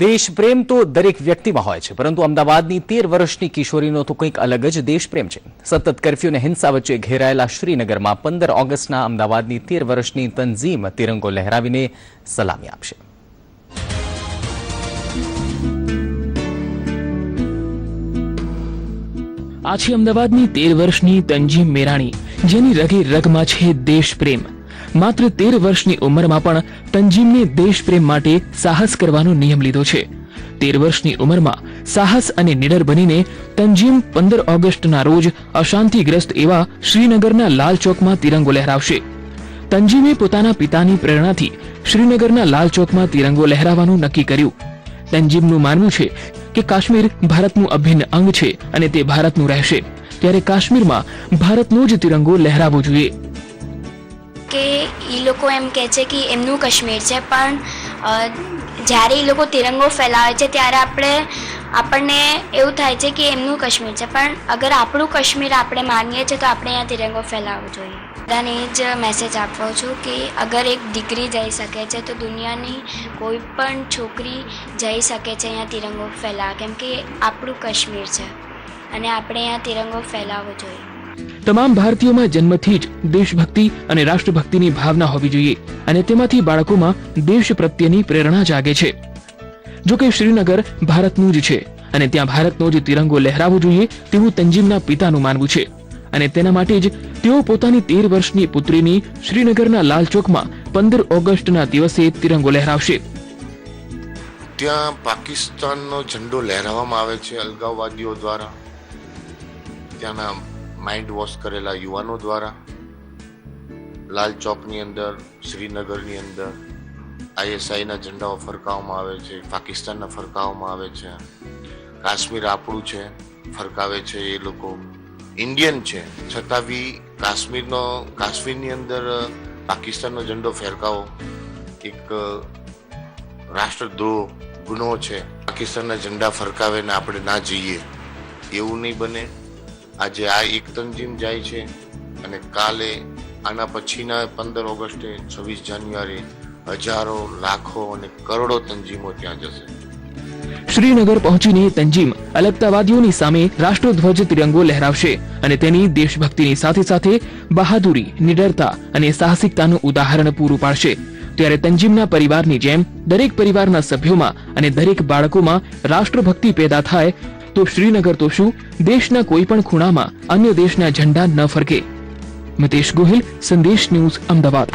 દેશ પ્રેમ તો દરેક વ્યક્તિમાં હોય છે, પરંતુ અમદાવાદની 13 વર્ષની કિશોરીનો તો કંઈક અલગ જ દેશપ્રેમ છે। સતત કર્ફ્યુ અને હિંસા વચ્ચે ઘેરાયેલા શ્રીનગરમાં 15 ઓગસ્ટના અમદાવાદની 13 વર્ષની તંઝીમ તિરંગો લહેરાવીને સલામી આપશે। આ છે અમદાવાદની 13 વર્ષની તંઝીમ મેરાણી, જેની રગે રગમાં છે દેશપ્રેમ। માત્ર 13 વર્ષની ઉંમરમાં પણ તંઝીમને દેશપ્રેમ માટે સાહસ કરવાનો નિયમ લીધો છે। 13 વર્ષની ઉંમરમાં સાહસ અને નિડર બનીને તંઝીમ 15 ઓગસ્ટના રોજ અશાંતિગ્રસ્ત એવા શ્રીનગરના લાલ ચોકમાં તિરંગો લહેરાવશે। તંઝીમે પોતાના પિતાની પ્રેરણાથી શ્રીનગરના લાલ ચોકમાં તિરંગો લહેરાવવાનું નક્કી કર્યું। તંઝીમનું માનવું છે કે કાશ્મીર ભારતનું અભિન્ન અંગ છે અને તે ભારતનું રહેશે, ત્યારે કાશ્મીરમાં ભારતનો જ તિરંગો લહેરાવવો જોઈએ। કે એ લોકો એમ કહે છે કે એમનું કાશ્મીર છે, પણ જ્યારે એ લોકો તિરંગો ફેલાવે છે ત્યારે આપણને એવું થાય છે કે એમનું કાશ્મીર છે, પણ અગર આપણું કાશ્મીર આપણે માનીએ છીએ તો આપણે અહીંયા તિરંગો ફેલાવવો જોઈએ। બધાને જ મેસેજ આપવો છું કે અગર એક દીકરી જઈ શકે છે તો દુનિયાની કોઈ પણ છોકરી જઈ શકે છે અહીંયા તિરંગો ફેલાવવા, કેમ કે આપણું કાશ્મીર છે અને આપણે અહીંયા તિરંગો ફેલાવવો જોઈએ। તમામ ભારતીયોમાં જન્મથી જ દેશભક્તિ અને રાષ્ટ્રભક્તિની ભાવના હોવી જોઈએ અને તેમાંથી બાળકોમાં દેશ પ્રત્યેની પ્રેરણા જાગે છે। જો કે શ્રીનગર ભારતનું જ છે અને ત્યાં ભારતનો જ તિરંગો લહેરાવવો જોઈએ તેવું તંઝીમના પિતાનું માનવું છે અને તેના માટે જ તેઓ પોતાની 13 વર્ષની પુત્રીની શ્રીનગરના લાલ ચોકમાં 15 ઓગસ્ટના દિવસે તિરંગો લહેરાવશે। ત્યાં પાકિસ્તાનનો ઝંડો લહેરાવવામાં આવે છે અલગાવવાદીઓ દ્વારા, ત્યાંના માઇન્ડ વોશ કરેલા યુવાનો દ્વારા। લાલ ચોકની અંદર, શ્રીનગરની અંદર ISIના ઝંડાઓ ફરકાવવામાં આવે છે, પાકિસ્તાનના ફરકાવવામાં આવે છે। કાશ્મીર આપણું છે ફરકાવે છે એ લોકો, ઇન્ડિયન છે છતાં બી કાશ્મીરની અંદર પાકિસ્તાનનો ઝંડો ફરકાવો એક રાષ્ટ્રદ્રોહ ગુનો છે। પાકિસ્તાનના ઝંડા ફરકાવે ને આપણે ના જઈએ એવું નહીં બને। આજે આ એક તંઝીમ જાય છે અને કાલે આના પછીના 15 ઓગસ્ટે 26 જાન્યુઆરી હજારો, લાખો અને કરોડો તંઝીમો ત્યાં જશે। શ્રીનગર પહોંચીને તંઝીમ અલગતાવાદીઓની સામે રાષ્ટ્રધ્વજ તિરંગો લહેરાવશે અને તેની દેશભક્તિની સાથે સાથે બહાદુરી, નિડરતા અને સાહસિકતાનું ઉદાહરણ પૂરું પાડશે। ત્યારે તંઝીમના પરિવારની જેમ દરેક પરિવારના સભ્યોમાં અને દરેક બાળકોમાં રાષ્ટ્રભક્તિ પેદા થાય તો શ્રીનગર તો શું, દેશના કોઈ પણ ખૂણામાં અન્ય દેશના ઝંડા ન ફરકે। મિતેશ ગોહિલ, સંદેશ ન્યૂઝ, અમદાવાદ।